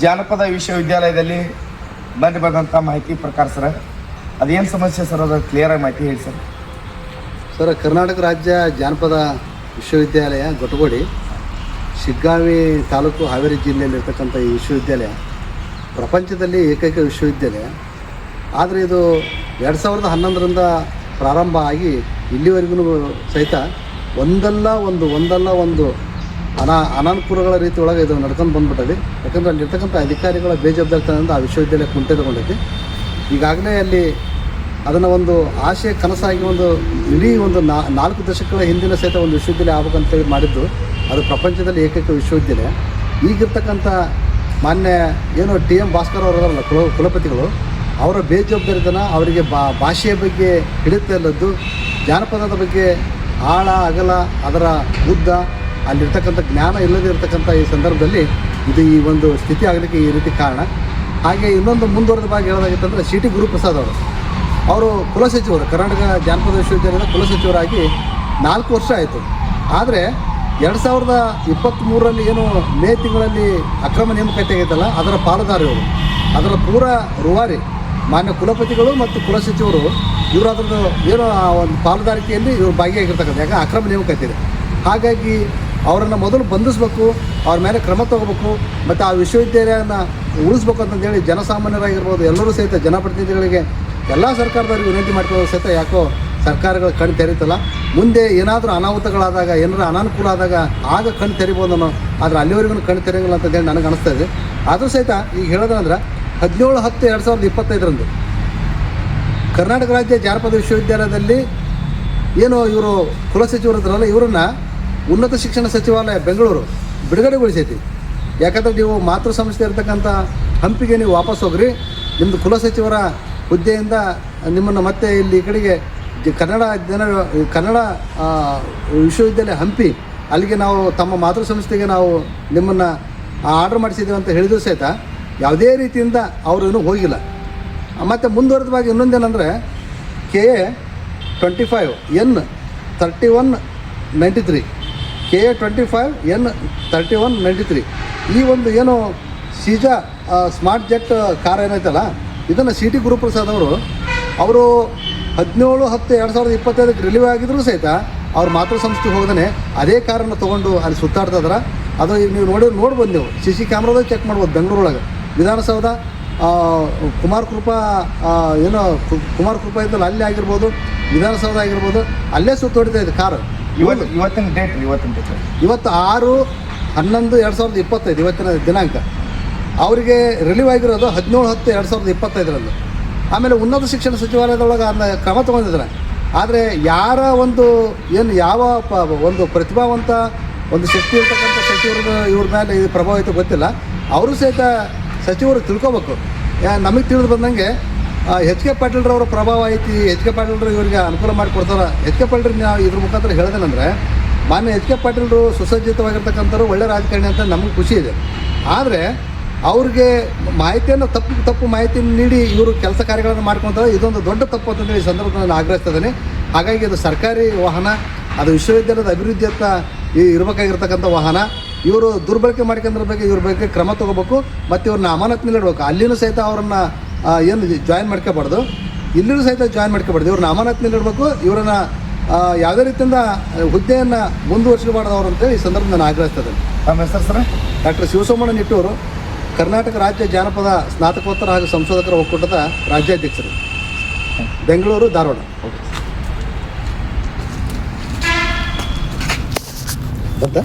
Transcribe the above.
ಜಾನಪದ ವಿಶ್ವವಿದ್ಯಾಲಯದಲ್ಲಿ ಬಂದಂಥ ಮಾಹಿತಿ ಪ್ರಕಾರ ಸರ್ ಅದೇನು ಸಮಸ್ಯೆ ಸರ್ ಅದು ಕ್ಲಿಯರಾಗಿ ಮಾಹಿತಿ ಹೇಳಿ ಸರ್. ಸರ್, ಕರ್ನಾಟಕ ರಾಜ್ಯ ಜಾನಪದ ವಿಶ್ವವಿದ್ಯಾಲಯ ಗೊಟಗೋಡಿ ಶಿಗ್ಗಾಂವಿ ತಾಲೂಕು ಹಾವೇರಿ ಜಿಲ್ಲೆಯಲ್ಲಿರ್ತಕ್ಕಂಥ ಈ ವಿಶ್ವವಿದ್ಯಾಲಯ ಪ್ರಪಂಚದಲ್ಲಿ ಏಕೈಕ ವಿಶ್ವವಿದ್ಯಾಲಯ. ಆದರೆ ಇದು 2011ರಿಂದ ಪ್ರಾರಂಭ ಆಗಿ ಇಲ್ಲಿವರೆಗೂ ಸಹಿತ ಒಂದಲ್ಲ ಒಂದು ಅನಾನುಕೂಲಗಳ ರೀತಿ ಒಳಗೆ ಇದು ನಡ್ಕೊಂಡು ಬಂದ್ಬಿಟ್ಟದೆ. ಯಾಕಂದರೆ ಅಲ್ಲಿರ್ತಕ್ಕಂಥ ಅಧಿಕಾರಿಗಳ ಬೇಜವಾಬ್ದಾರಿತನದಿಂದ ಆ ವಿಶ್ವವಿದ್ಯಾಲಯ ಕುಂಠಿತಗೊಂಡೈತಿ. ಈಗಾಗಲೇ ಅಲ್ಲಿ ಅದನ್ನು ಒಂದು ಆಶಯ ಕನಸಾಗಿ ಒಂದು ಇಡೀ ಒಂದು 4 ದಶಕಗಳ ಹಿಂದಿನ ಸಹಿತ ಒಂದು ವಿಶ್ವವಿದ್ಯಾಲಯ ಆಗ್ಬೇಕಂತೇಳಿ ಮಾಡಿದ್ದು. ಅದು ಪ್ರಪಂಚದಲ್ಲಿ ಏಕೈಕ ವಿಶ್ವವಿದ್ಯಾಲಯ. ಈಗಿರ್ತಕ್ಕಂಥ ಮಾನ್ಯ ಏನು TM ಭಾಸ್ಕರ್ ಅವರಲ್ಲ ಕುಲಪತಿಗಳು, ಅವರ ಬೇಜವಾಬ್ದಾರಿತನ, ಅವರಿಗೆ ಭಾಷೆಯ ಬಗ್ಗೆ ಹಿಡಿತಲ್ಲದ್ದು, ಜಾನಪದದ ಬಗ್ಗೆ ಆಳ ಅಗಲ ಅದರ ಉದ್ದ ಅಲ್ಲಿರ್ತಕ್ಕಂಥ ಜ್ಞಾನ ಇಲ್ಲದೇ ಇರತಕ್ಕಂಥ ಈ ಸಂದರ್ಭದಲ್ಲಿ ಇದು ಈ ಒಂದು ಸ್ಥಿತಿ ಆಗಲಿಕ್ಕೆ ಈ ರೀತಿ ಕಾರಣ. ಹಾಗೆ ಇನ್ನೊಂದು ಮುಂದುವರೆದ ಭಾಗ ಹೇಳೋದಾಗಿತ್ತಂದರೆ CT ಗುರುಪ್ರಸಾದ್ ಅವರು ಕುಲಸಚಿವರು, ಕರ್ನಾಟಕ ಜಾನಪದ ವಿಶ್ವವಿದ್ಯಾಲಯದ ಕುಲಸಚಿವರಾಗಿ 4 ವರ್ಷ ಆಯಿತು. ಆದರೆ 2023ರಲ್ಲಿ ಏನು ಮೇ ತಿಂಗಳಲ್ಲಿ ಅಕ್ರಮ ನೇಮಕಾತಿ ಆಗೈತಲ್ಲ, ಅದರ ಪಾಲುದಾರಿಯವರು, ಅದರ ಪೂರ ರೂವಾರಿ ಮಾನ್ಯ ಕುಲಪತಿಗಳು ಮತ್ತು ಕುಲಸಚಿವರು ಇವರು ಅದರದ್ದು ಏನೋ ಆ ಒಂದು ಪಾಲುದಾರಿಕೆಯಲ್ಲಿ ಇವರು ಭಾಗಿಯಾಗಿರ್ತಕ್ಕಂಥ. ಯಾಕೆ ಅಕ್ರಮ ನೇಮಕಾತಿ ಇದೆ. ಹಾಗಾಗಿ ಅವರನ್ನು ಮೊದಲು ಬಂಧಿಸಬೇಕು, ಅವ್ರ ಮೇಲೆ ಕ್ರಮ ತಗೋಬೇಕು, ಮತ್ತು ಆ ವಿಶ್ವವಿದ್ಯಾಲಯನ ಉಳಿಸ್ಬೇಕು ಅಂತಂದೇಳಿ ಜನಸಾಮಾನ್ಯರಾಗಿರ್ಬೋದು ಎಲ್ಲರೂ ಸಹಿತ ಜನಪ್ರತಿನಿಧಿಗಳಿಗೆ ಎಲ್ಲ ಸರ್ಕಾರದವ್ರಿಗೆ ವಿನಂತಿ ಮಾಡ್ಕೊಳ್ಳೋ ಸಹಿತ ಯಾಕೋ ಸರ್ಕಾರಗಳು ಕಣ್ಣು ತೆರೀತಲ್ಲ. ಮುಂದೆ ಏನಾದರೂ ಅನಾಹುತಗಳಾದಾಗ, ಏನಾದರೂ ಅನಾನುಕೂಲ ಆದಾಗ ಆಗ ಕಣ್ಣು ತೆರಿಬೋದು. ಆದರೆ ಅಲ್ಲಿವರೆಗೂ ಕಣ್ಣು ತೆರೆಯಂಗಿಲ್ಲ ಅಂತಂದೇಳಿ ನನಗೆ ಅನಿಸ್ತಾ ಇದೆ. ಆದರೂ ಸಹಿತ ಈಗ ಹೇಳೋದಂದ್ರೆ 17/10/2020 ಕರ್ನಾಟಕ ರಾಜ್ಯ ಜಾನಪದ ವಿಶ್ವವಿದ್ಯಾಲಯದಲ್ಲಿ ಏನು ಇವರು ಕುಲಸಚಿವರು ಇದ್ರಲ್ಲ, ಇವರನ್ನು ಉನ್ನತ ಶಿಕ್ಷಣ ಸಚಿವಾಲಯ ಬೆಂಗಳೂರು ಬಿಡುಗಡೆಗೊಳಿಸೈತಿ. ಯಾಕಂದರೆ ನೀವು ಮಾತೃ ಸಂಸ್ಥೆ ಇರ್ತಕ್ಕಂಥ ಹಂಪಿಗೆ ನೀವು ವಾಪಸ್ ಹೋಗ್ರಿ, ನಿಮ್ಮದು ಕುಲಸಚಿವರ ಹುದ್ದೆಯಿಂದ ನಿಮ್ಮನ್ನು ಮತ್ತೆ ಇಲ್ಲಿ ಈ ಕಡೆಗೆ ಕನ್ನಡ ವಿಶ್ವವಿದ್ಯಾಲಯ ಹಂಪಿ ಅಲ್ಲಿಗೆ ನಾವು ತಮ್ಮ ಮಾತೃ ಸಂಸ್ಥೆಗೆ ನಾವು ನಿಮ್ಮನ್ನು ಆರ್ಡರ್ ಮಾಡಿಸಿದ್ದೀವಿ ಅಂತ ಹೇಳಿದ್ರು ಸಹಿತ ಯಾವುದೇ ರೀತಿಯಿಂದ ಅವರು ಇನ್ನೂ ಹೋಗಿಲ್ಲ. ಮತ್ತು ಮುಂದುವರೆದವಾಗಿ ಇನ್ನೊಂದೇನೆಂದರೆ KA 25 N 3193 KA 25 N 3193 ಈ ಒಂದು ಏನು ಸೀಜಾ ಸ್ಮಾರ್ಟ್ ಜೆಟ್ ಕಾರ್ ಏನೈತಲ್ಲ, ಇದನ್ನು CT ಗುರುಪ್ರಸಾದ್ ಅವರು 17/10/2025 ರಿಲೀವ್ ಆಗಿದ್ರು ಸಹಿತ ಅವ್ರು ಮಾತೃ ಸಂಸ್ಥೆಗೆ ಹೋಗದೇ ಅದೇ ಕಾರನ್ನು ತೊಗೊಂಡು ಅಲ್ಲಿ ಸುತ್ತಾಡ್ತಾ ಇದ್ದಾರೆ. ಅದು ಈಗ ನೀವು ನೋಡ್ಬೋದು, ನೀವು CC ಕ್ಯಾಮ್ರಾದಾಗ ಚೆಕ್ ಮಾಡ್ಬೋದು. ಬೆಂಗಳೂರೊಳಗೆ ವಿಧಾನಸೌಧ ಕುಮಾರ್ ಕೃಪಾ ಇದ್ದಲ್ಲ, ಅಲ್ಲಿ ಆಗಿರ್ಬೋದು, ವಿಧಾನಸೌಧ ಆಗಿರ್ಬೋದು, ಅಲ್ಲೇ ಸುತ್ತೋಡಿತಾ ಇದೆ ಕಾರು. ಇವತ್ತಿನ ಡೇಟ್ ಇವತ್ತು 6/11/2025 ಇವತ್ತಿನ ದಿನಾಂಕ. ಅವರಿಗೆ ರಿಲೀವ್ ಆಗಿರೋದು 17/10/2025. ಆಮೇಲೆ ಉನ್ನತ ಶಿಕ್ಷಣ ಸಚಿವಾಲಯದೊಳಗೆ ಅದನ್ನ ಕ್ರಮ ತೊಗೊಂಡಿದ್ದಾರೆ. ಆದರೆ ಯಾರ ಒಂದು ಯಾವ ಒಂದು ಪ್ರತಿಭಾವಂತ ಒಂದು ಶಕ್ತಿ ಇರ್ತಕ್ಕಂಥ ಸಚಿವರದ್ದು ಇವ್ರ ಮೇಲೆ ಇದು ಪ್ರಭಾವ ಐತೆ ಗೊತ್ತಿಲ್ಲ. ಅವರು ಸಹಿತ ಸಚಿವರು ತಿಳ್ಕೊಬೇಕು. ನಮಗೆ ತಿಳಿದು ಬಂದಂಗೆ HK ಪಾಟೀಲ್ರವರ ಪ್ರಭಾವ ಐತಿ, HK ಪಾಟೀಲ್ರು ಇವರಿಗೆ ಅನುಕೂಲ ಮಾಡಿಕೊಡ್ತಾರೆ. HK ಪಾಟೀಲ್ರಿಗೆ ನಾವು ಇದ್ರ ಮುಖಾಂತರ ಹೇಳೋದೇನೆಂದರೆ, ಮಾನ್ಯ HK ಪಾಟೀಲ್ರು ಸುಸಜ್ಜಿತವಾಗಿರ್ತಕ್ಕಂಥವ್ರು ಒಳ್ಳೆ ರಾಜಕಾರಣಿ ಅಂತ ನಮಗೆ ಖುಷಿ ಇದೆ. ಆದರೆ ಅವ್ರಿಗೆ ಮಾಹಿತಿಯನ್ನು ತಪ್ಪು ಮಾಹಿತಿಯನ್ನು ನೀಡಿ ಇವರು ಕೆಲಸ ಕಾರ್ಯಗಳನ್ನು ಮಾಡ್ಕೊತಾರೆ. ಇದೊಂದು ದೊಡ್ಡ ತಪ್ಪು ಅಂತಂದೇಳಿ ಈ ಸಂದರ್ಭದಲ್ಲಿ ನಾನು ಆಗ್ರಹಿಸ್ತಾ ಇದ್ದೀನಿ. ಹಾಗಾಗಿ ಅದು ಸರ್ಕಾರಿ ವಾಹನ, ಅದು ವಿಶ್ವವಿದ್ಯಾಲಯದ ಅಭಿವೃದ್ಧಿಯತ್ತ ಇರಬೇಕಾಗಿರ್ತಕ್ಕಂಥ ವಾಹನ. ಇವರು ದುರ್ಬಳಕೆ ಮಾಡ್ಕೊಂಡಿರ್ಬೇಕು, ಇವ್ರ ಬಗ್ಗೆ ಕ್ರಮ ತೊಗೋಬೇಕು ಮತ್ತು ಇವ್ರನ್ನ ಅಮಾನತಿನಲ್ಲಿ ಇಡಬೇಕು. ಅಲ್ಲಿನೂ ಸಹಿತ ಅವ್ರನ್ನ ಏನು ಜಾಯಿನ್ ಮಾಡ್ಕೋಬಾರ್ದು, ಇಲ್ಲಿನೂ ಸಹಿತ ಜಾಯಿನ್ ಮಾಡ್ಕೋಬಾರ್ದು. ಇವ್ರನ್ನ ಅಮಾನತಿನಲ್ಲಿ ಇಡಬೇಕು. ಇವರನ್ನ ಯಾವುದೇ ರೀತಿಯಿಂದ ಹುದ್ದೆಯನ್ನು ಮುಂದುವರಿಸಬಾರ್ದು ಅವರು ಅಂತೇಳಿ ಈ ಸಂದರ್ಭ ನಾನು ಆಗ್ರಹಿಸ್ತಾ ಇದ್ದೇನೆ. ನಮ್ಮ ಹೆಸರು ಸರ್ ಡಾಕ್ಟರ್ ಶಿವಸೋಮಣ್ಣ ನಿಟ್ಟೂರು, ಕರ್ನಾಟಕ ರಾಜ್ಯ ಜಾನಪದ ಸ್ನಾತಕೋತ್ತರ ಹಾಗೂ ಸಂಶೋಧಕರ ಒಕ್ಕೂಟದ ರಾಜ್ಯಾಧ್ಯಕ್ಷರು, ಬೆಂಗಳೂರು, ಧಾರವಾಡ. ಓಕೆ.